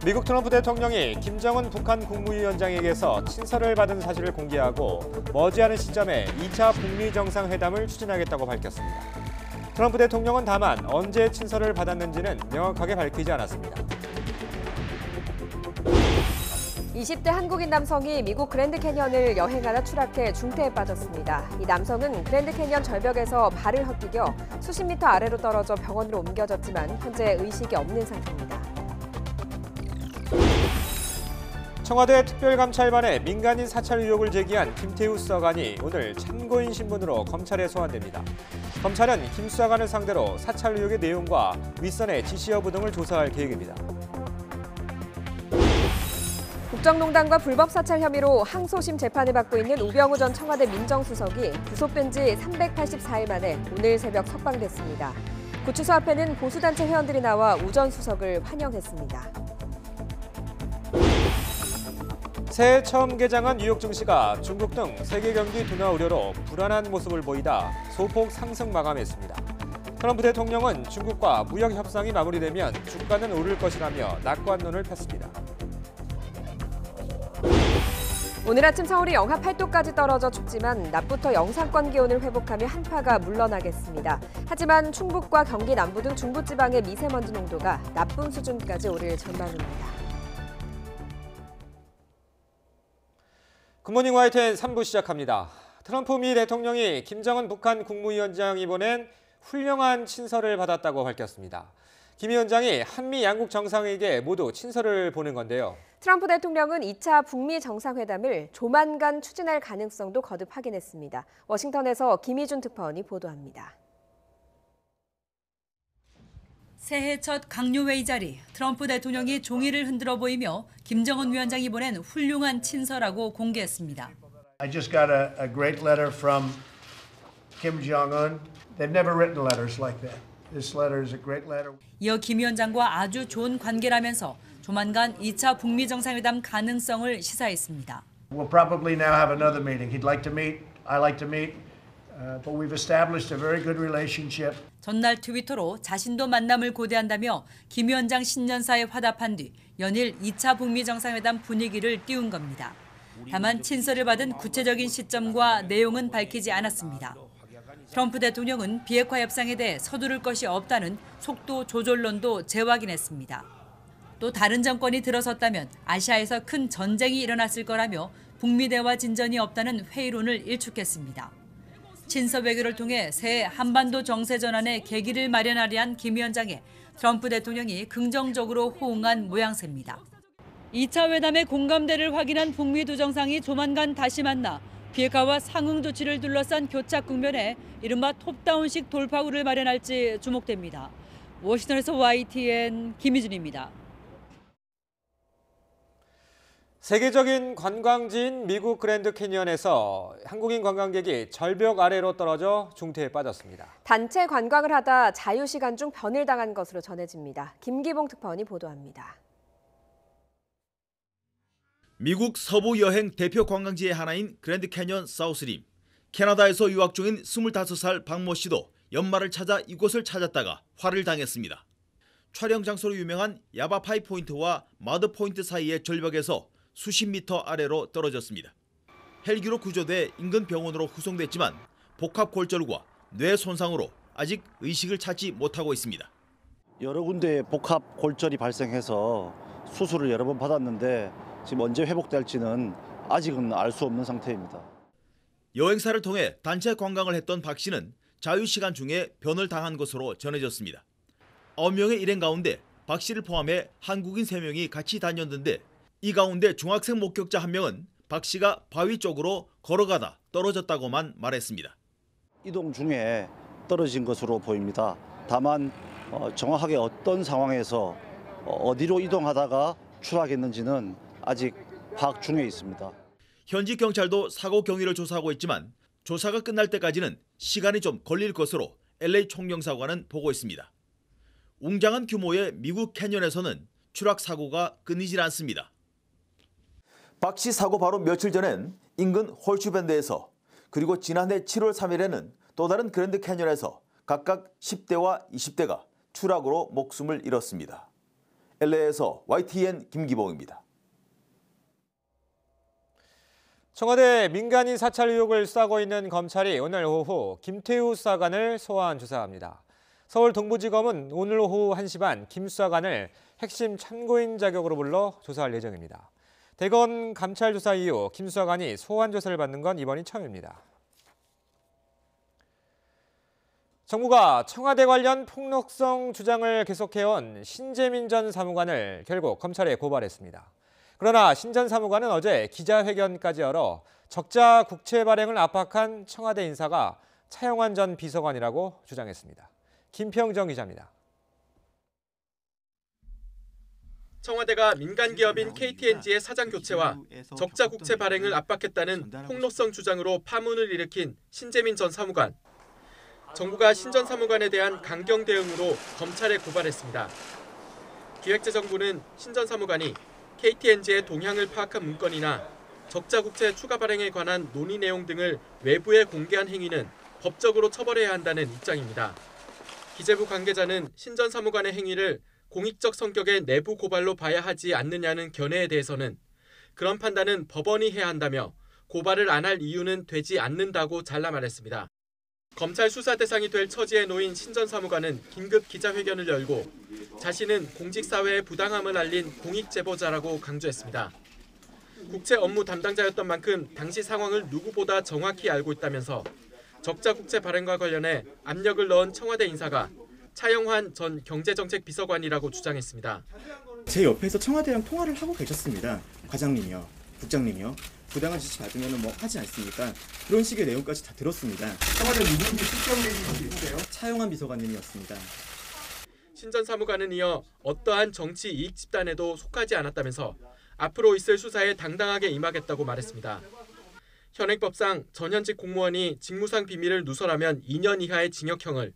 미국 트럼프 대통령이 김정은 북한 국무위원장에게서 친서를 받은 사실을 공개하고 머지않은 시점에 2차 북미 정상회담을 추진하겠다고 밝혔습니다. 트럼프 대통령은 다만 언제 친서를 받았는지는 명확하게 밝히지 않았습니다. 20대 한국인 남성이 미국 그랜드 캐년을 여행하다 추락해 중태에 빠졌습니다. 이 남성은 그랜드 캐년 절벽에서 발을 헛디뎌 수십 미터 아래로 떨어져 병원으로 옮겨졌지만 현재 의식이 없는 상태입니다. 청와대 특별감찰반에 민간인 사찰 의혹을 제기한 김태우 수사관이 오늘 참고인 신분으로 검찰에 소환됩니다. 검찰은 김 수사관을 상대로 사찰 의혹의 내용과 윗선의 지시 여부 등을 조사할 계획입니다. 국정농단과 불법 사찰 혐의로 항소심 재판을 받고 있는 우병우 전 청와대 민정수석이 구속된 지 384일 만에 오늘 새벽 석방됐습니다. 구치소 앞에는 보수단체 회원들이 나와 우 전 수석을 환영했습니다. 새해 처음 개장한 뉴욕 증시가 중국 등 세계 경기 둔화 우려로 불안한 모습을 보이다 소폭 상승 마감했습니다. 트럼프 대통령은 중국과 무역 협상이 마무리되면 주가는 오를 것이라며 낙관론을 폈습니다. 오늘 아침 서울이 영하 8도까지 떨어져 춥지만 낮부터 영상권 기온을 회복하며 한파가 물러나겠습니다. 하지만 충북과 경기 남부 등 중부지방의 미세먼지 농도가 나쁨 수준까지 오를 전망입니다. 굿모닝 YTN 3부 시작합니다. 트럼프 미 대통령이 김정은 북한 국무위원장이 보낸 훌륭한 친서를 받았다고 밝혔습니다. 김 위원장이 한미 양국 정상에게 모두 친서를 보낸 건데요. 트럼프 대통령은 2차 북미 정상회담을 조만간 추진할 가능성도 거듭 확인했습니다. 워싱턴에서 김희준 특파원이 보도합니다. 새해 첫 강요회의 자리, 트럼프 대통령이 종이를 흔들어 보이며 김정은 위원장이 보낸 훌륭한 친서라고 공개했습니다. I just got a great letter from Kim Jong-un. They've never written letters like that. This letter is a great letter. 이어 김 위원장과 아주 좋은 관계라면서 조만간 2차 북미 정상회담 가능성을 시사했습니다. We'll probably now have another meeting. He'd like to meet, I like to meet, but we've established a very good relationship. 전날 트위터로 자신도 만남을 고대한다며 김 위원장 신년사에 화답한 뒤 연일 2차 북미 정상회담 분위기를 띄운 겁니다. 다만 친서를 받은 구체적인 시점과 내용은 밝히지 않았습니다. 트럼프 대통령은 비핵화 협상에 대해 서두를 것이 없다는 속도 조절론도 재확인했습니다. 또 다른 정권이 들어섰다면 아시아에서 큰 전쟁이 일어났을 거라며 북미 대화 진전이 없다는 회의론을 일축했습니다. 친서 외교를 통해 새해 한반도 정세 전환의 계기를 마련하려 한 김 위원장에 트럼프 대통령이 긍정적으로 호응한 모양새입니다. 2차 회담의 공감대를 확인한 북미 두 정상이 조만간 다시 만나 비핵화와 상응 조치를 둘러싼 교착 국면에 이른바 톱다운식 돌파구를 마련할지 주목됩니다. 워싱턴에서 YTN 김희준입니다. 세계적인 관광지인 미국 그랜드 캐니언에서 한국인 관광객이 절벽 아래로 떨어져 중태에 빠졌습니다. 단체 관광을 하다 자유시간 중 변을 당한 것으로 전해집니다. 김기봉 특파원이 보도합니다. 미국 서부 여행 대표 관광지의 하나인 그랜드 캐니언 사우스림. 캐나다에서 유학 중인 25살 박모 씨도 연말을 찾아 이곳을 찾았다가 화를 당했습니다. 촬영 장소로 유명한 야바파이 포인트와 마드 포인트 사이의 절벽에서 수십 미터 아래로 떨어졌습니다. 헬기로 구조돼 인근 병원으로 후송됐지만 복합골절과 뇌 손상으로 아직 의식을 찾지 못하고 있습니다. 여러 군데 복합골절이 발생해서 수술을 여러 번 받았는데 지금 언제 회복될지는 아직은 알 수 없는 상태입니다. 여행사를 통해 단체 관광을 했던 박 씨는 자유시간 중에 변을 당한 것으로 전해졌습니다. 9명의 일행 가운데 박 씨를 포함해 한국인 3명이 같이 다녔는데 이 가운데 중학생 목격자 1명은 박 씨가 바위 쪽으로 걸어가다 떨어졌다고만 말했습니다. 이동 중에 떨어진 것으로 보입니다. 다만 정확하게 어떤 상황에서 어디로 이동하다가 추락했는지는 아직 파악 중에 있습니다. 현지 경찰도 사고 경위를 조사하고 있지만 조사가 끝날 때까지는 시간이 좀 걸릴 것으로 LA 총경사관은 보고 있습니다. 웅장한 규모의 미국 캐니언에서는 추락 사고가 끊이질 않습니다. 박 씨 사고 바로 며칠 전엔 인근 홀슈밴드에서 그리고 지난해 7월 3일에는 또 다른 그랜드 캐니언에서 각각 10대와 20대가 추락으로 목숨을 잃었습니다. LA에서 YTN 김기봉입니다. 청와대 민간인 사찰 의혹을 수사하고 있는 검찰이 오늘 오후 김태우 수사관을 소환 조사합니다. 서울 동부지검은 오늘 오후 1시 반 김 수사관을 핵심 참고인 자격으로 불러 조사할 예정입니다. 대검 감찰 조사 이후 김 수사관이 소환 조사를 받는 건 이번이 처음입니다. 정부가 청와대 관련 폭로성 주장을 계속해온 신재민 전 사무관을 결국 검찰에 고발했습니다. 그러나 신 전 사무관은 어제 기자회견까지 열어 적자 국채 발행을 압박한 청와대 인사가 차영환 전 비서관이라고 주장했습니다. 김평정 기자입니다. 청와대가 민간 기업인 KTNG의 사장 교체와 적자 국채 발행을 압박했다는 폭로성 주장으로 파문을 일으킨 신재민 전 사무관. 정부가 신 전 사무관에 대한 강경 대응으로 검찰에 고발했습니다. 기획재정부는 신 전 사무관이 KTNG의 동향을 파악한 문건이나 적자 국채 추가 발행에 관한 논의 내용 등을 외부에 공개한 행위는 법적으로 처벌해야 한다는 입장입니다. 기재부 관계자는 신 전 사무관의 행위를 공익적 성격의 내부 고발로 봐야 하지 않느냐는 견해에 대해서는 그런 판단은 법원이 해야 한다며 고발을 안 할 이유는 되지 않는다고 잘라 말했습니다. 검찰 수사 대상이 될 처지에 놓인 신 전 사무관은 긴급 기자회견을 열고 자신은 공직사회의 부당함을 알린 공익제보자라고 강조했습니다. 국채 업무 담당자였던 만큼 당시 상황을 누구보다 정확히 알고 있다면서 적자 국채 발행과 관련해 압력을 넣은 청와대 인사가 차영환 전 경제정책비서관이라고 주장했습니다. 제 옆에서 청와대랑 통화를 하고 계셨습니다. 과장님이요, 국장님이요. 부당한 지시 받으면 하지 않습니까? 그런 식의 내용까지 다 들었습니다. 청와대 누구인지 실명 얘기할 수 있어요? 차영환 비서관님이었습니다. 신 전 사무관은 이어 어떠한 정치 이익 집단에도 속하지 않았다면서 앞으로 있을 수사에 당당하게 임하겠다고 말했습니다. 현행법상 전현직 공무원이 직무상 비밀을 누설하면 2년 이하의 징역형을,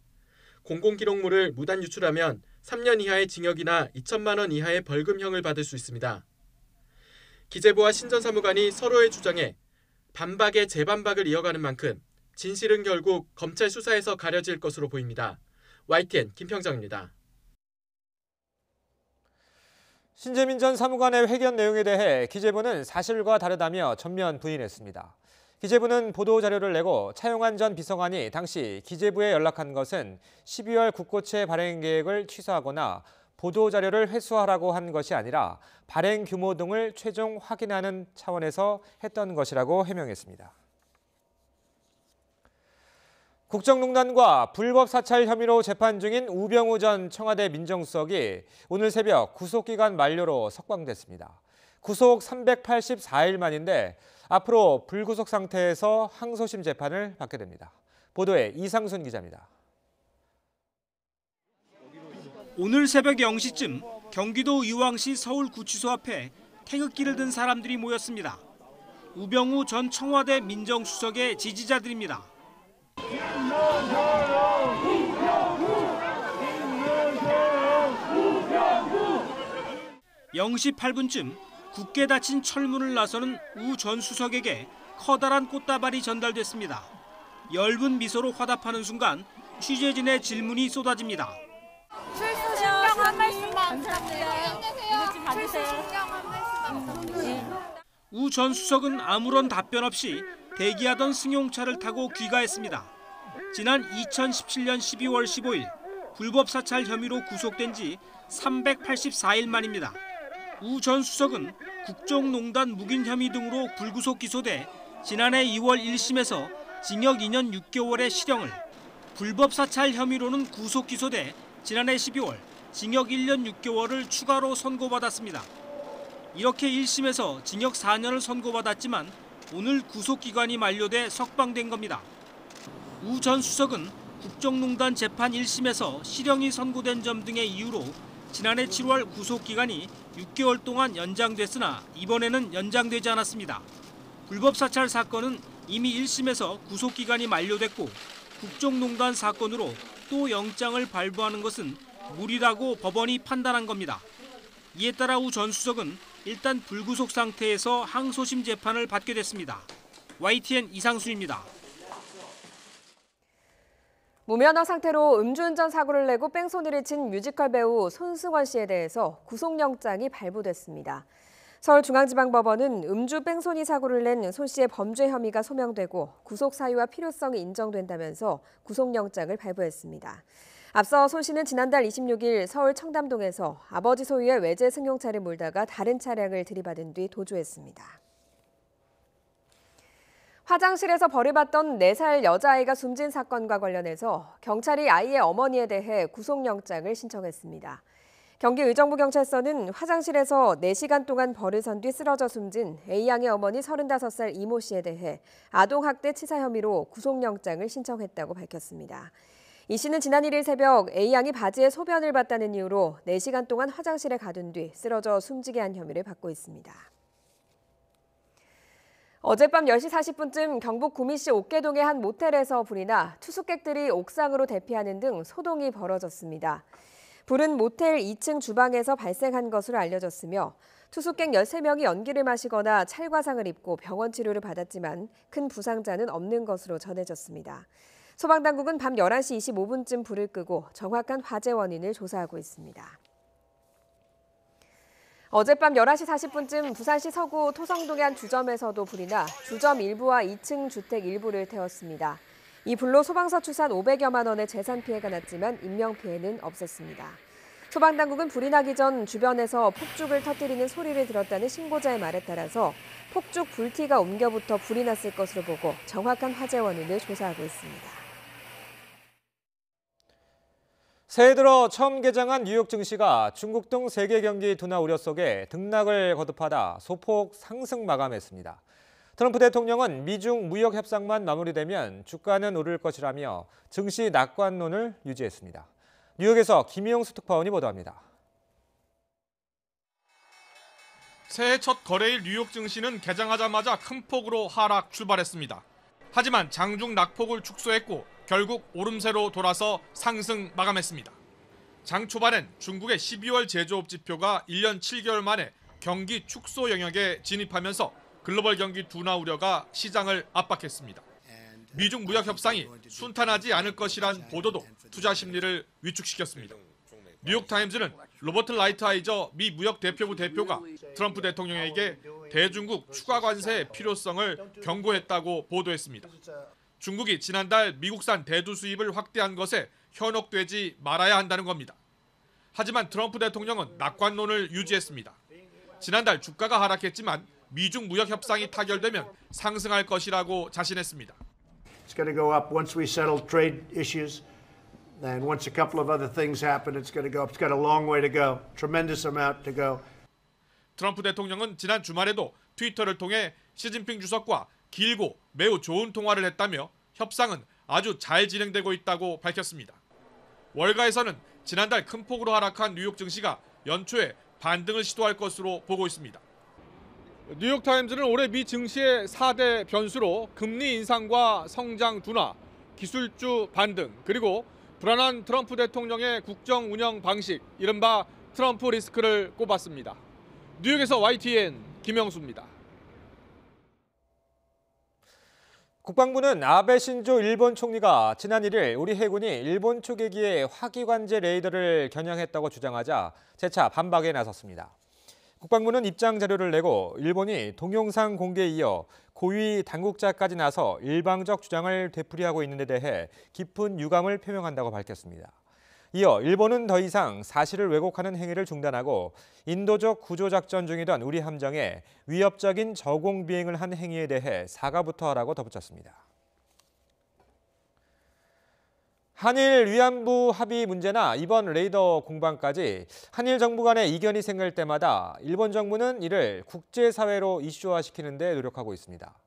공공기록물을 무단 유출하면 3년 이하의 징역이나 2천만 원 이하의 벌금형을 받을 수 있습니다. 기재부와 신 전 사무관이 서로의 주장에 반박에 재반박을 이어가는 만큼 진실은 결국 검찰 수사에서 가려질 것으로 보입니다. YTN 김평정입니다. 신재민 전 사무관의 회견 내용에 대해 기재부는 사실과 다르다며 전면 부인했습니다. 기재부는 보도자료를 내고 차영환 전 비서관이 당시 기재부에 연락한 것은 12월 국고채 발행 계획을 취소하거나 보도자료를 회수하라고 한 것이 아니라 발행 규모 등을 최종 확인하는 차원에서 했던 것이라고 해명했습니다. 국정농단과 불법 사찰 혐의로 재판 중인 우병우 전 청와대 민정수석이 오늘 새벽 구속기간 만료로 석방됐습니다. 구속 384일 만인데 앞으로 불구속 상태에서 항소심 재판을 받게 됩니다. 보도에 이상순 기자입니다. 오늘 새벽 0시쯤 경기도 의왕시 서울구치소 앞에 태극기를 든 사람들이 모였습니다. 우병우 전 청와대 민정수석의 지지자들입니다. 0시 8분쯤 굳게 닫힌 철문을 나서는 우 전 수석에게 커다란 꽃다발이 전달됐습니다. 엷은 미소로 화답하는 순간 취재진의 질문이 쏟아집니다. 출소 신경 한 말씀만 감사합니다. 이것 좀 받으세요. 신경 한 말씀만 감사합니다. 우 전 수석은 아무런 답변 없이 대기하던 승용차를 타고 귀가했습니다. 지난 2017년 12월 15일 불법 사찰 혐의로 구속된 지 384일 만입니다. 우 전 수석은 국정농단 묵인 혐의 등으로 불구속 기소돼 지난해 2월 1심에서 징역 2년 6개월의 실형을, 불법 사찰 혐의로는 구속 기소돼 지난해 12월 징역 1년 6개월을 추가로 선고받았습니다. 이렇게 1심에서 징역 4년을 선고받았지만 오늘 구속기간이 만료돼 석방된 겁니다. 우 전 수석은 국정농단 재판 1심에서 실형이 선고된 점 등의 이유로 지난해 7월 구속기간이 6개월 동안 연장됐으나 이번에는 연장되지 않았습니다. 불법 사찰 사건은 이미 1심에서 구속기간이 만료됐고 국정농단 사건으로 또 영장을 발부하는 것은 무리라고 법원이 판단한 겁니다. 이에 따라 우 전 수석은 일단 불구속 상태에서 항소심 재판을 받게 됐습니다. YTN 이상순입니다. 무면허 상태로 음주운전 사고를 내고 뺑소니를 친 뮤지컬 배우 손승원 씨에 대해서 구속영장이 발부됐습니다. 서울중앙지방법원은 음주 뺑소니 사고를 낸 손 씨의 범죄 혐의가 소명되고 구속 사유와 필요성이 인정된다면서 구속영장을 발부했습니다. 앞서 손 씨는 지난달 26일 서울 청담동에서 아버지 소유의 외제 승용차를 몰다가 다른 차량을 들이받은 뒤 도주했습니다. 화장실에서 벌을 받던 4살 여자아이가 숨진 사건과 관련해서 경찰이 아이의 어머니에 대해 구속영장을 신청했습니다. 경기의정부경찰서는 화장실에서 4시간 동안 벌을 선 뒤 쓰러져 숨진 A양의 어머니 35살 이모 씨에 대해 아동학대 치사 혐의로 구속영장을 신청했다고 밝혔습니다. 이 씨는 지난 1일 새벽 A양이 바지에 소변을 봤다는 이유로 4시간 동안 화장실에 가둔 뒤 쓰러져 숨지게 한 혐의를 받고 있습니다. 어젯밤 10시 40분쯤 경북 구미시 옥계동의 한 모텔에서 불이 나 투숙객들이 옥상으로 대피하는 등 소동이 벌어졌습니다. 불은 모텔 2층 주방에서 발생한 것으로 알려졌으며 투숙객 13명이 연기를 마시거나 찰과상을 입고 병원 치료를 받았지만 큰 부상자는 없는 것으로 전해졌습니다. 소방당국은 밤 11시 25분쯤 불을 끄고 정확한 화재 원인을 조사하고 있습니다. 어젯밤 11시 40분쯤 부산시 서구 토성동의 한 주점에서도 불이 나 주점 일부와 2층 주택 일부를 태웠습니다. 이 불로 소방서 추산 500여만 원의 재산 피해가 났지만 인명피해는 없었습니다. 소방당국은 불이 나기 전 주변에서 폭죽을 터뜨리는 소리를 들었다는 신고자의 말에 따라서 폭죽 불티가 옮겨부터 불이 났을 것으로 보고 정확한 화재 원인을 조사하고 있습니다. 새해 들어 처음 개장한 뉴욕 증시가 중국 등 세계 경기 둔화 우려 속에 등락을 거듭하다 소폭 상승 마감했습니다. 트럼프 대통령은 미중 무역 협상만 마무리되면 주가는 오를 것이라며 증시 낙관론을 유지했습니다. 뉴욕에서 김희용수 특파원이 보도합니다. 새해 첫 거래일 뉴욕 증시는 개장하자마자 큰 폭으로 하락 출발했습니다. 하지만 장중 낙폭을 축소했고 결국 오름세로 돌아서 상승 마감했습니다. 장 초반엔 중국의 12월 제조업 지표가 1년 7개월 만에 경기 축소 영역에 진입하면서 글로벌 경기 둔화 우려가 시장을 압박했습니다. 미중 무역 협상이 순탄하지 않을 것이란 보도도 투자 심리를 위축시켰습니다. 뉴욕타임즈는 로버트 라이트하이저 미 무역 대표부 대표가 트럼프 대통령에게 대중국 추가 관세의 필요성을 경고했다고 보도했습니다. 중국이 지난달 미국산 대두 수입을 확대한 것에 현혹되지 말아야 한다는 겁니다. 하지만 트럼프 대통령은 낙관론을 유지했습니다. 지난달 주가가 하락했지만 미중 무역 협상이 타결되면 상승할 것이라고 자신했습니다. It's going to go up once we settle trade issues. And once a couple of other things happen, it's going to go up. It's got a long way to go. Tremendous amount to go. 트럼프 대통령은 지난 주말에도 트위터를 통해 시진핑 주석과 길고 매우 좋은 통화를 했다며 협상은 아주 잘 진행되고 있다고 밝혔습니다. 월가에서는 지난달 큰 폭으로 하락한 뉴욕 증시가 연초에 반등을 시도할 것으로 보고 있습니다. 뉴욕타임즈는 올해 미 증시의 4대 변수로 금리 인상과 성장 둔화, 기술주 반등, 그리고 불안한 트럼프 대통령의 국정 운영 방식, 이른바 트럼프 리스크를 꼽았습니다. 뉴욕에서 YTN 김영수입니다. 국방부는 아베 신조 일본 총리가 지난 1일 우리 해군이 일본 초계기의 화기관제 레이더를 겨냥했다고 주장하자 재차 반박에 나섰습니다. 국방부는 입장 자료를 내고 일본이 동영상 공개에 이어 고위 당국자까지 나서 일방적 주장을 되풀이하고 있는 데 대해 깊은 유감을 표명한다고 밝혔습니다. 이어 일본은 더 이상 사실을 왜곡하는 행위를 중단하고 인도적 구조작전 중이던 우리 함정에 위협적인 저공 비행을 한 행위에 대해 사과부터 하라고 덧붙였습니다. 한일 위안부 합의 문제나 이번 레이더 공방까지 한일 정부 간의 이견이 생길 때마다 일본 정부는 이를 국제사회로 이슈화시키는 데 노력하고 있습니다.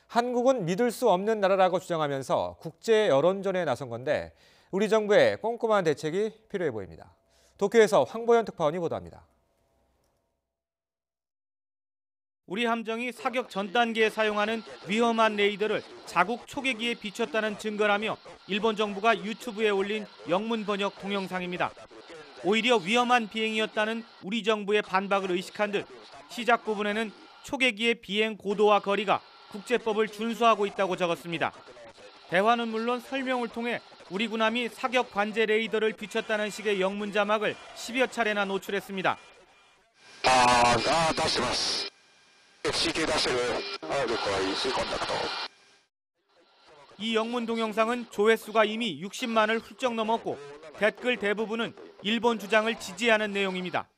한국은 믿을 수 없는 나라라고 주장하면서 국제 여론전에 나선 건데 우리 정부의 꼼꼼한 대책이 필요해 보입니다. 도쿄에서 황보현 특파원이 보도합니다. 우리 함정이 사격 전 단계에 사용하는 위험한 레이더를 자국 초계기에 비췄다는 증거라며 일본 정부가 유튜브에 올린 영문 번역 동영상입니다. 오히려 위험한 비행이었다는 우리 정부의 반박을 의식한 듯 시작 부분에는 초계기의 비행 고도와 거리가 국제법을 준수하고 있다고 적었습니다. 대화는 물론 설명을 통해 우리 군함이 사격 관제 레이더를 비췄다는 식의 영문 자막을 10여 차례나 노출했습니다. 이 영문 동영상은 조회수가 이미 60만을 훌쩍 넘었고 댓글 대부분은 일본 주장을 지지하는 내용입니다.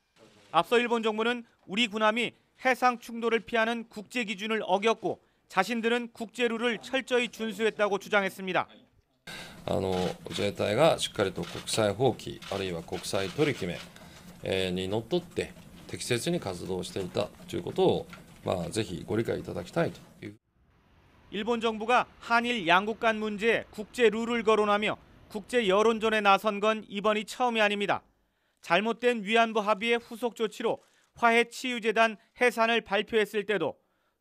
앞서 일본 정부는 우리 군함이 해상 충돌을 피하는 국제 기준을 어겼고 자신들은 국제 룰을 철저히 준수했다고 주장했습니다. 自衛隊がしっかりと国際法規あるいは国際取り決めにのっとって適切に活動していたということをぜひご理解いただきたいという。 일본 정부가 한일 양국 간 문제에 국제 룰을 거론하며 국제 여론전에 나선 건 이번이 처음이 아닙니다. 잘못된 위안부 합의의 후속 조치로 화해치유재단 해산을 발표했을 때도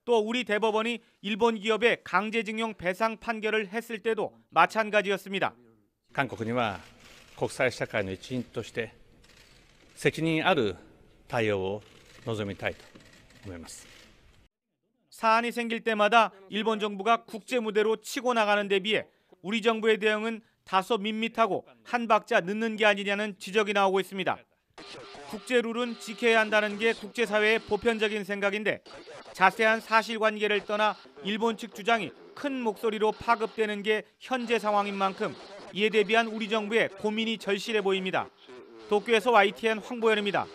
또 우리 대법원이 일본 기업에 강제징용 배상 판결을 했을 때도 마찬가지였습니다. 韓国には国際社会の一員として責任ある対応を望みたいと思います。 사안이 생길 때마다 일본 정부가 국제 무대로 치고 나가는 데 비해 우리 정부의 대응은 다소 밋밋하고 한 박자 늦는 게 아니냐는 지적이 나오고 있습니다. 국제 룰은 지켜야 한다는 게 국제사회의 보편적인 생각인데 자세한 사실관계를 떠나 일본 측 주장이 큰 목소리로 파급되는 게 현재 상황인 만큼 이에 대비한 우리 정부의 고민이 절실해 보입니다. 도쿄에서 YTN 황보현입니다.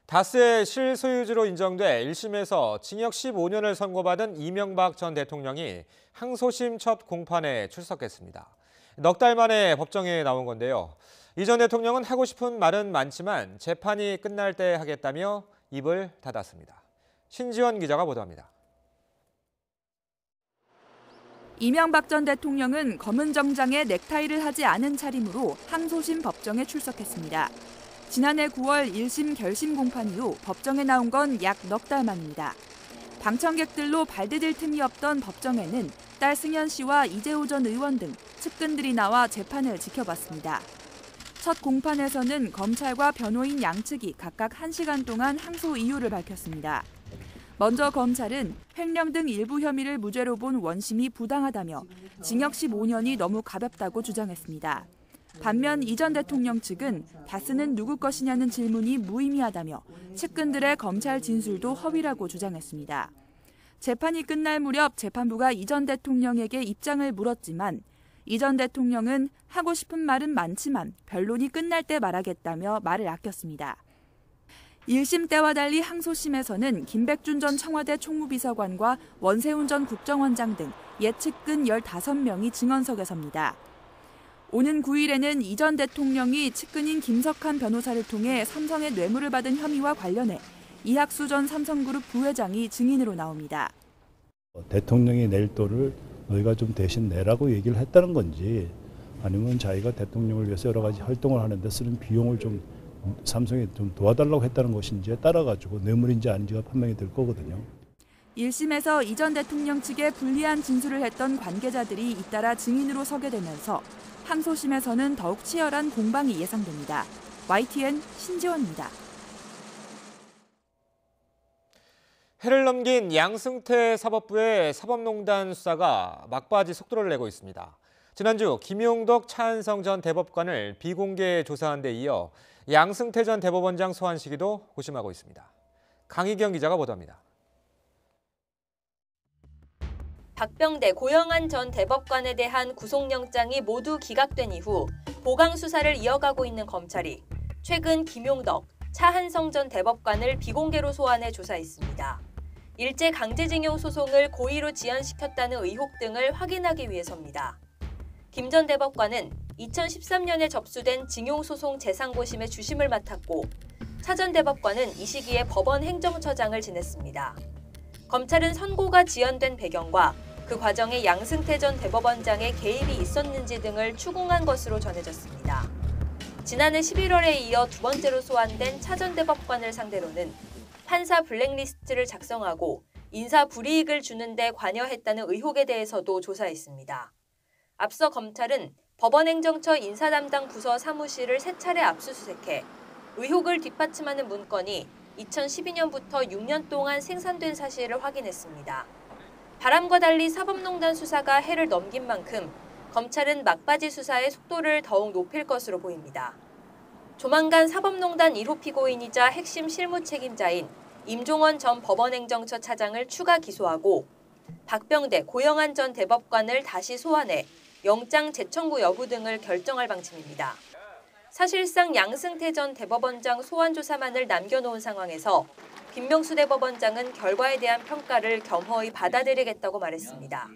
다스의 실소유주로 인정돼 1심에서 징역 15년을 선고받은 이명박 전 대통령이 항소심 첫 공판에 출석했습니다. 넉 달 만에 법정에 나온 건데요. 이 전 대통령은 하고 싶은 말은 많지만 재판이 끝날 때 하겠다며 입을 닫았습니다. 신지원 기자가 보도합니다. 이명박 전 대통령은 검은 정장에 넥타이를 하지 않은 차림으로 항소심 법정에 출석했습니다. 지난해 9월 1심 결심 공판 이후 법정에 나온 건 약 넉 달 만입니다. 방청객들로 발디딜 틈이 없던 법정에는 딸 승연 씨와 이재호 전 의원 등 측근들이 나와 재판을 지켜봤습니다. 첫 공판에서는 검찰과 변호인 양측이 각각 1시간 동안 항소 이유를 밝혔습니다. 먼저 검찰은 횡령 등 일부 혐의를 무죄로 본 원심이 부당하다며 징역 15년이 너무 가볍다고 주장했습니다. 반면 이 전 대통령 측은 다스는 누구 것이냐는 질문이 무의미하다며 측근들의 검찰 진술도 허위라고 주장했습니다. 재판이 끝날 무렵 재판부가 이 전 대통령에게 입장을 물었지만 이 전 대통령은 하고 싶은 말은 많지만 변론이 끝날 때 말하겠다며 말을 아꼈습니다. 1심 때와 달리 항소심에서는 김백준 전 청와대 총무비서관과 원세훈 전 국정원장 등 예측근 15명이 증언석에 섭니다. 오는 9일에는 이 전 대통령이 측근인 김석한 변호사를 통해 삼성의 뇌물을 받은 혐의와 관련해 이학수 전 삼성그룹 부회장이 증인으로 나옵니다. 대통령이 낼 돈을 너희가 좀 대신 내라고 얘기를 했다는 건지 아니면 자기가 대통령을 위해서 여러 가지 활동을 하는데 쓰는 비용을 좀 삼성에 좀 도와달라고 했다는 것인지에 따라가지고 뇌물인지 아닌지가 판명이 될 거거든요. 1심에서 이 전 대통령 측에 불리한 진술을 했던 관계자들이 잇따라 증인으로 서게 되면서 항소심에서는 더욱 치열한 공방이 예상됩니다. YTN 신지원입니다. 해를 넘긴 양승태 사법부의 사법농단 수사가 막바지 속도를 내고 있습니다. 지난주 김용덕 차한성 전 대법관을 비공개 조사한 데 이어 양승태 전 대법원장 소환 시기도 고심하고 있습니다. 강희경 기자가 보도합니다. 박병대, 고영한 전 대법관에 대한 구속영장이 모두 기각된 이후 보강 수사를 이어가고 있는 검찰이 최근 김용덕, 차한성 전 대법관을 비공개로 소환해 조사했습니다. 일제 강제징용 소송을 고의로 지연시켰다는 의혹 등을 확인하기 위해서입니다. 김 전 대법관은 2013년에 접수된 징용소송 재상고심의 주심을 맡았고 차 전 대법관은 이 시기에 법원 행정처장을 지냈습니다. 검찰은 선고가 지연된 배경과 그 과정에 양승태 전 대법원장의 개입이 있었는지 등을 추궁한 것으로 전해졌습니다. 지난해 11월에 이어 두 번째로 소환된 차 전 대법관을 상대로는 판사 블랙리스트를 작성하고 인사 불이익을 주는 데 관여했다는 의혹에 대해서도 조사했습니다. 앞서 검찰은 법원행정처 인사담당 부서 사무실을 3차례 압수수색해 의혹을 뒷받침하는 문건이 2012년부터 6년 동안 생산된 사실을 확인했습니다. 바람과 달리 사법농단 수사가 해를 넘긴 만큼 검찰은 막바지 수사의 속도를 더욱 높일 것으로 보입니다. 조만간 사법농단 1호 피고인이자 핵심 실무 책임자인 임종원 전 법원행정처 차장을 추가 기소하고 박병대, 고영한 전 대법관을 다시 소환해 영장 재청구 여부 등을 결정할 방침입니다. 사실상 양승태 전 대법원장 소환 조사만을 남겨놓은 상황에서 김명수 대법원장은 결과에 대한 평가를 겸허히 받아들이겠다고 말했습니다.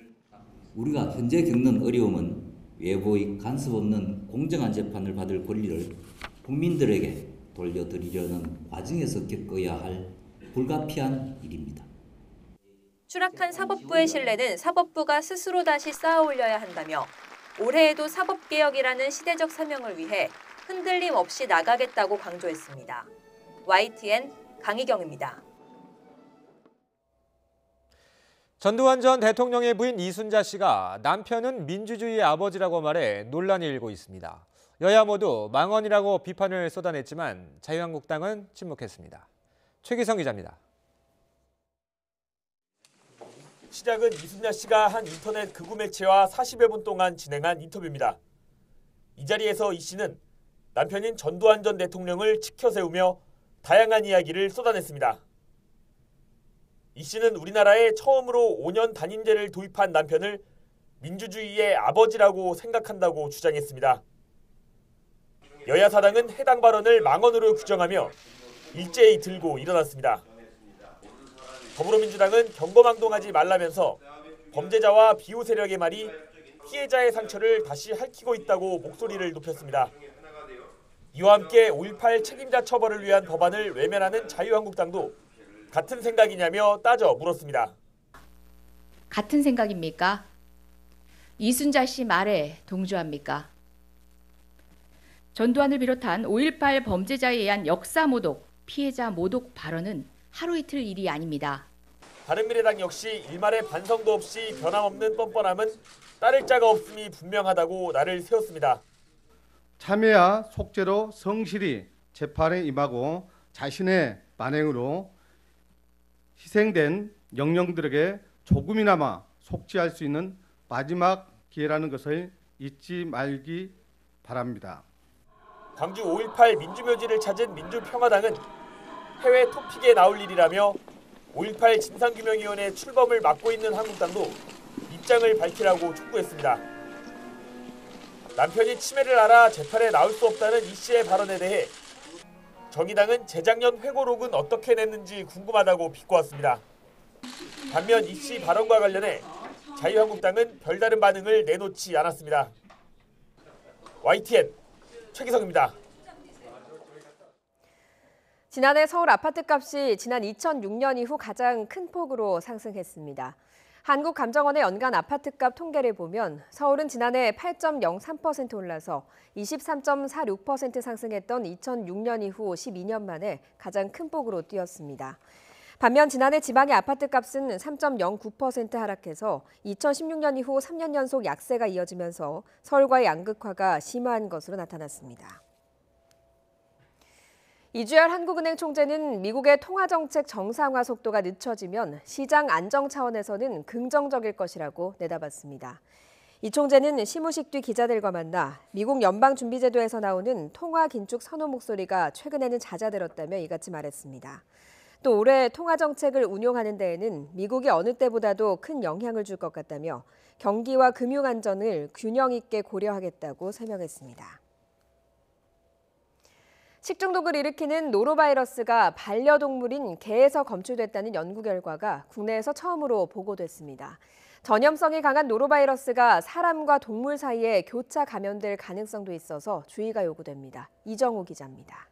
우리가 현재 겪는 어려움은 외부의 간섭 없는 공정한 재판을 받을 권리를 국민들에게 돌려드리려는 과정에서 겪어야 할 불가피한 일입니다. 추락한 사법부의 신뢰는 사법부가 스스로 다시 쌓아올려야 한다며 올해에도 사법개혁이라는 시대적 사명을 위해 흔들림 없이 나가겠다고 강조했습니다. YTN 강희경입니다. 전두환 전 대통령의 부인 이순자 씨가 남편은 민주주의의 아버지라고 말해 논란이 일고 있습니다. 여야 모두 망언이라고 비판을 쏟아냈지만 자유한국당은 침묵했습니다. 최기성 기자입니다. 시작은 이순자 씨가 한 인터넷 극우 매체와 40여 분 동안 진행한 인터뷰입니다. 이 자리에서 이 씨는 남편인 전두환 전 대통령을 치켜세우며 다양한 이야기를 쏟아냈습니다. 이 씨는 우리나라에 처음으로 5년 단임제를 도입한 남편을 민주주의의 아버지라고 생각한다고 주장했습니다. 여야 사당은 해당 발언을 망언으로 규정하며 일제히 들고 일어났습니다. 더불어민주당은 경거망동하지 말라면서 범죄자와 비호 세력의 말이 피해자의 상처를 다시 핥히고 있다고 목소리를 높였습니다. 이와 함께 5.18 책임자 처벌을 위한 법안을 외면하는 자유한국당도 같은 생각이냐며 따져 물었습니다. 같은 생각입니까? 이순자 씨 말에 동조합니까? 전두환을 비롯한 5.18 범죄자에 의한 역사 모독, 피해자 모독 발언은 하루 이틀 일이 아닙니다. 바른미래당 역시 일말의 반성도 없이 변함없는 뻔뻔함은 따를 자가 없음이 분명하다고 날을 세웠습니다. 참여야 속죄로 성실히 재판에 임하고 자신의 만행으로 희생된 영령들에게 조금이나마 속죄할 수 있는 마지막 기회라는 것을 잊지 말기 바랍니다. 광주 5.18 민주묘지를 찾은 민주평화당은 해외 토픽에 나올 일이라며 5.18 진상규명위원회 출범을 맡고 있는 한국당도 입장을 밝히라고 촉구했습니다. 남편이 치매를 앓아 재판에 나올 수 없다는 이 씨의 발언에 대해 정의당은 재작년 회고록은 어떻게 냈는지 궁금하다고 비꼬았습니다. 반면 이 씨 발언과 관련해 자유한국당은 별다른 반응을 내놓지 않았습니다. YTN 최기성입니다. 지난해 서울 아파트값이 지난 2006년 이후 가장 큰 폭으로 상승했습니다. 한국감정원의 연간 아파트값 통계를 보면 서울은 지난해 8.03% 올라서 23.46% 상승했던 2006년 이후 12년 만에 가장 큰 폭으로 뛰었습니다. 반면 지난해 지방의 아파트값은 3.09% 하락해서 2016년 이후 3년 연속 약세가 이어지면서 서울과의 양극화가 심화한 것으로 나타났습니다. 이주열 한국은행 총재는 미국의 통화정책 정상화 속도가 늦춰지면 시장 안정 차원에서는 긍정적일 것이라고 내다봤습니다. 이 총재는 시무식 뒤 기자들과 만나 미국 연방준비제도에서 나오는 통화 긴축 선호 목소리가 최근에는 잦아들었다며 이같이 말했습니다. 또 올해 통화정책을 운용하는 데에는 미국이 어느 때보다도 큰 영향을 줄 것 같다며 경기와 금융 안전을 균형 있게 고려하겠다고 설명했습니다. 식중독을 일으키는 노로바이러스가 반려동물인 개에서 검출됐다는 연구 결과가 국내에서 처음으로 보고됐습니다. 전염성이 강한 노로바이러스가 사람과 동물 사이에 교차 감염될 가능성도 있어서 주의가 요구됩니다. 이정우 기자입니다.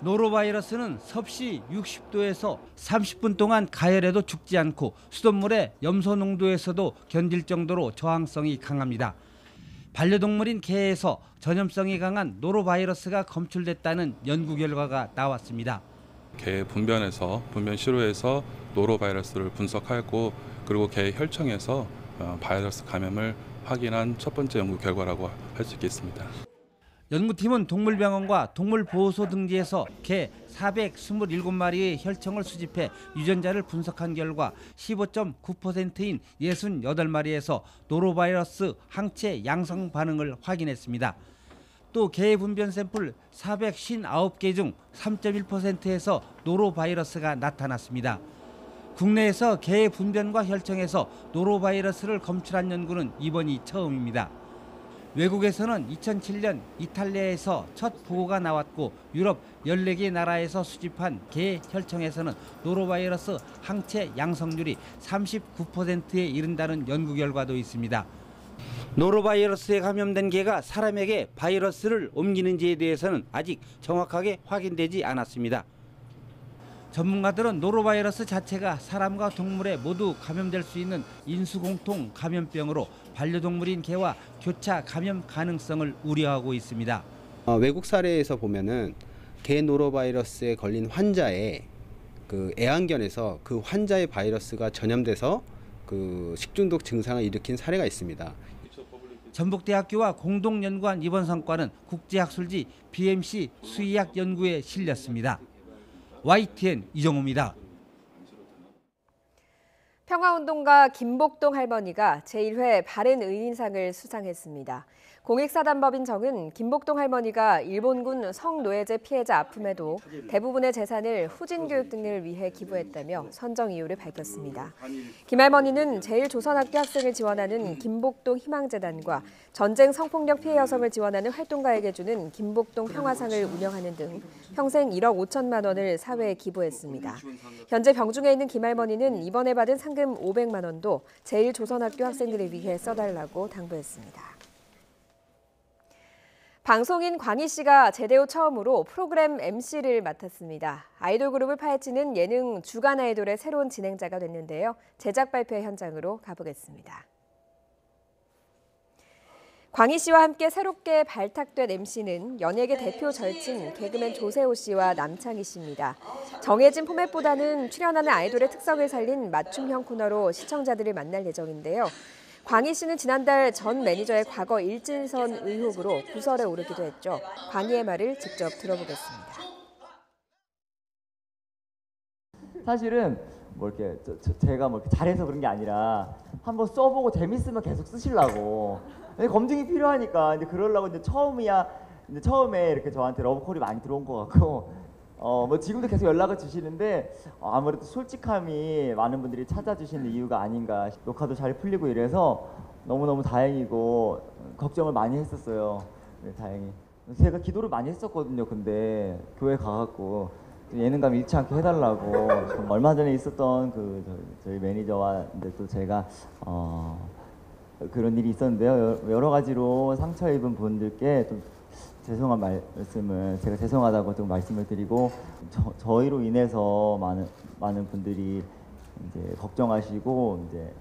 노로바이러스는 섭씨 60도에서 30분 동안 가열해도 죽지 않고 수돗물의 염소 농도에서도 견딜 정도로 저항성이 강합니다. 반려동물인 개에서 전염성이 강한 노로바이러스가 검출됐다는 연구 결과가 나왔습니다. 개 분변에서 분변 시로에서 노로바이러스를 분석하였고 그리고 개 혈청에서 바이러스 감염을 확인한 첫 번째 연구 결과라고 할 수 있겠습니다. 연구팀은 동물병원과 동물보호소 등지에서 개 427마리의 혈청을 수집해 유전자를 분석한 결과 15.9%인 68마리에서 노로바이러스 항체 양성 반응을 확인했습니다. 또 개 분변 샘플 459개 중 3.1%에서 노로바이러스가 나타났습니다. 국내에서 개 분변과 혈청에서 노로바이러스를 검출한 연구는 이번이 처음입니다. 외국에서는 2007년 이탈리아에서 첫 보고가 나왔고 유럽 14개 나라에서 수집한 개 혈청에서는 노로바이러스 항체 양성률이 39%에 이른다는 연구 결과도 있습니다. 노로바이러스에 감염된 개가 사람에게 바이러스를 옮기는지에 대해서는 아직 정확하게 확인되지 않았습니다. 전문가들은 노로바이러스 자체가 사람과 동물에 모두 감염될 수 있는 인수공통 감염병으로 반려동물인 개와 교차 감염 가능성을 우려하고 있습니다. 외국 사례에서 보면은 개 노로바이러스에 걸린 환자의 그 애완견에서 그 환자의 바이러스가 전염돼서 그 식중독 증상을 일으킨 사례가 있습니다. 전북대학교와 공동 연구한 이번 성과는 국제학술지 BMC 수의학 연구에 실렸습니다. YTN 이정우입니다. 평화운동가 김복동 할머니가 제1회 바른의인상을 수상했습니다. 공익사단법인 정은 김복동 할머니가 일본군 성노예제 피해자 아픔에도 대부분의 재산을 후진교육 등을 위해 기부했다며 선정 이유를 밝혔습니다. 김 할머니는 제1조선학교 학생을 지원하는 김복동 희망재단과 전쟁 성폭력 피해 여성을 지원하는 활동가에게 주는 김복동 평화상을 운영하는 등 평생 1억 5천만 원을 사회에 기부했습니다. 현재 병중에 있는 김 할머니는 이번에 받은 상금 500만 원도 제1조선학교 학생들을 위해 써달라고 당부했습니다. 방송인 광희 씨가 제대 후 처음으로 프로그램 MC를 맡았습니다. 아이돌 그룹을 파헤치는 예능 주간 아이돌의 새로운 진행자가 됐는데요. 제작 발표 현장으로 가보겠습니다. 광희 씨와 함께 새롭게 발탁된 MC는 연예계 대표 절친 개그맨 조세호 씨와 남창희 씨입니다. 정해진 포맷보다는 출연하는 아이돌의 특성을 살린 맞춤형 코너로 시청자들을 만날 예정인데요. 광희 씨는 지난달 전 매니저의 과거 일진선 의혹으로 구설에 오르기도 했죠. 광희의 말을 직접 들어보겠습니다. 사실은 뭐 이렇게 제가 뭐 이렇게 잘해서 그런 게 아니라 한번 써보고 재밌으면 계속 쓰시려고. 검증이 필요하니까 이제 그러려고 이제 처음에 이렇게 저한테 러브콜이 많이 들어온 것 같고. 뭐 지금도 계속 연락을 주시는데 아무래도 솔직함이 많은 분들이 찾아주시는 이유가 아닌가. 녹화도 잘 풀리고 이래서 너무너무 다행이고 걱정을 많이 했었어요. 네, 다행히. 제가 기도를 많이 했었거든요. 근데 교회 가갖고 예능감 잃지 않게 해달라고. 얼마 전에 있었던 저희 매니저와 이제 또 제가 그런 일이 있었는데요. 여러 가지로 상처 입은 분들께 좀 죄송한 말씀을 제가 죄송하다고 좀 말씀을 드리고 저희로 인해서 많은 분들이 이제 걱정하시고 이제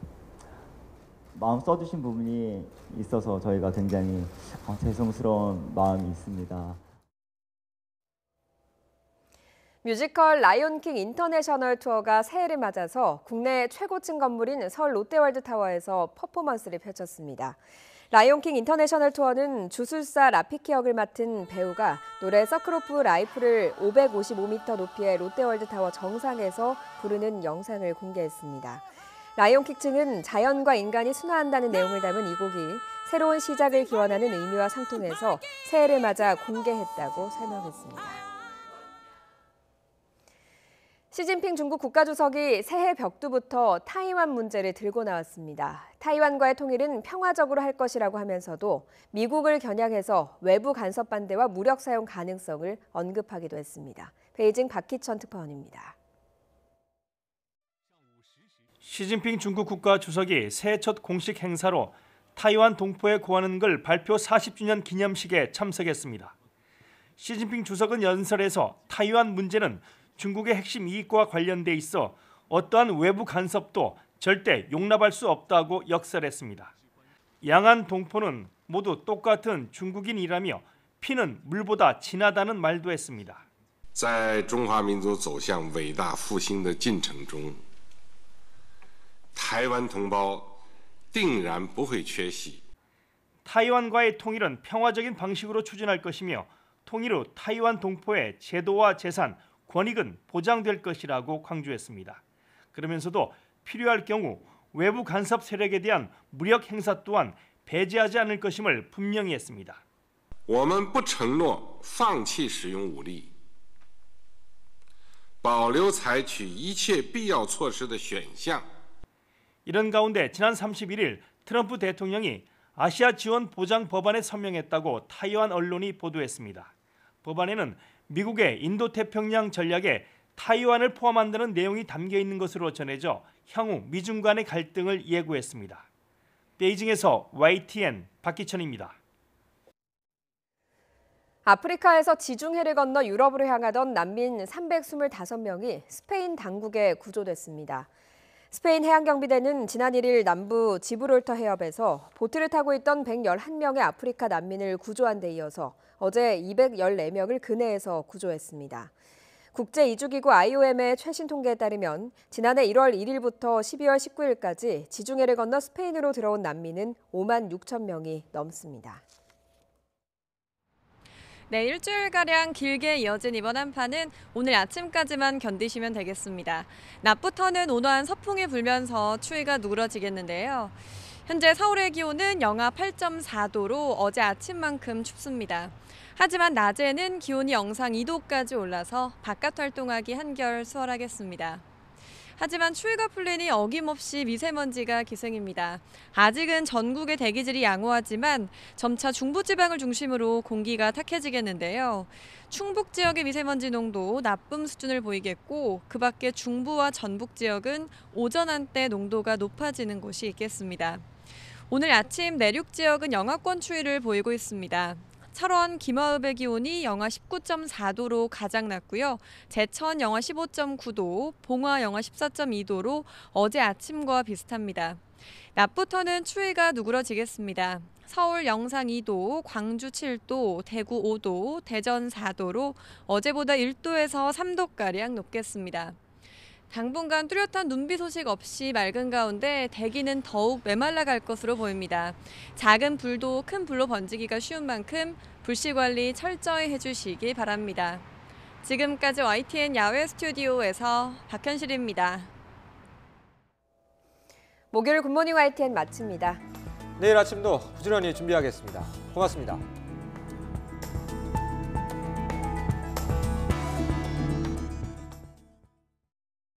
마음 써주신 부분이 있어서 저희가 굉장히 죄송스러운 마음이 있습니다. 뮤지컬 라이온킹 인터내셔널 투어가 새해를 맞아서 국내 최고층 건물인 서울 롯데월드타워에서 퍼포먼스를 펼쳤습니다. 라이온킹 인터내셔널 투어는 주술사 라피키 역을 맡은 배우가 노래 서클 오브 라이프를 555m 높이의 롯데월드타워 정상에서 부르는 영상을 공개했습니다. 라이온킹 측은 자연과 인간이 순화한다는 내용을 담은 이 곡이 새로운 시작을 기원하는 의미와 상통해서 새해를 맞아 공개했다고 설명했습니다. 시진핑 중국 국가주석이 새해 벽두부터 타이완 문제를 들고 나왔습니다. 타이완과의 통일은 평화적으로 할 것이라고 하면서도 미국을 겨냥해서 외부 간섭 반대와 무력 사용 가능성을 언급하기도 했습니다. 베이징 박희천 특파원입니다. 시진핑 중국 국가주석이 새해 첫 공식 행사로 타이완 동포의 고환은글 발표 40주년 기념식에 참석했습니다. 시진핑 주석은 연설에서 타이완 문제는 중국의 핵심 이익과 관련돼 있어 어떠한 외부 간섭도 절대 용납할 수 없다고 역설했습니다. 양안 동포는 모두 똑같은 중국인이라며 피는 물보다 진하다는 말도 했습니다. 在中华民族走向伟大复兴的进程中，台湾同胞定然不会缺席。 타이완과의 통일은 평화적인 방식으로 추진할 것이며 통일 후 타이완 동포의 제도와 재산, 권익은 보장될 것이라고 강조했습니다. 그러면서도 필요할 경우 외부 간섭 세력에 대한 무력 행사 또한 배제하지 않을 것임을 분명히 했습니다. 我们不承诺放弃使用武力，保留采取一切必要措施的选项。 이런 가운데 지난 31일 트럼프 대통령이 아시아 지원 보장 법안에 서명했다고 타이완 언론이 보도했습니다. 법안에는 미국의 인도태평양 전략에 타이완을 포함한다는 내용이 담겨 있는 것으로 전해져 향후 미중 간의 갈등을 예고했습니다. 베이징에서 YTN 박기천입니다. 아프리카에서 지중해를 건너 유럽으로 향하던 난민 325명이 스페인 당국에 구조됐습니다. 스페인 해양경비대는 지난 1일 남부 지브롤터 해협에서 보트를 타고 있던 111명의 아프리카 난민을 구조한 데 이어서 어제 214명을 근해에서 구조했습니다. 국제이주기구 IOM의 최신 통계에 따르면 지난해 1월 1일부터 12월 19일까지 지중해를 건너 스페인으로 들어온 난민은 5만 6천 명이 넘습니다. 네, 일주일가량 길게 이어진 이번 한파는 오늘 아침까지만 견디시면 되겠습니다. 낮부터는 온화한 서풍이 불면서 추위가 누그러지겠는데요. 현재 서울의 기온은 영하 8.4도로 어제 아침만큼 춥습니다. 하지만 낮에는 기온이 영상 2도까지 올라서 바깥 활동하기 한결 수월하겠습니다. 하지만 추위가 풀리니 어김없이 미세먼지가 기승입니다. 아직은 전국의 대기질이 양호하지만 점차 중부지방을 중심으로 공기가 탁해지겠는데요. 충북 지역의 미세먼지 농도 나쁨 수준을 보이겠고 그 밖에 중부와 전북 지역은 오전 한때 농도가 높아지는 곳이 있겠습니다. 오늘 아침 내륙 지역은 영하권 추위를 보이고 있습니다. 철원, 김화읍의 기온이 영하 19.4도로 가장 낮고요. 제천 영하 15.9도, 봉화 영하 14.2도로 어제 아침과 비슷합니다. 낮부터는 추위가 누그러지겠습니다. 서울 영상 2도, 광주 7도, 대구 5도, 대전 4도로 어제보다 1도에서 3도가량 높겠습니다. 당분간 뚜렷한 눈비 소식 없이 맑은 가운데 대기는 더욱 메말라갈 것으로 보입니다. 작은 불도 큰 불로 번지기가 쉬운 만큼 불씨 관리 철저히 해주시기 바랍니다. 지금까지 YTN 야외 스튜디오에서 박현실입니다. 목요일 굿모닝 YTN 마칩니다. 내일 아침도 부지런히 준비하겠습니다. 고맙습니다.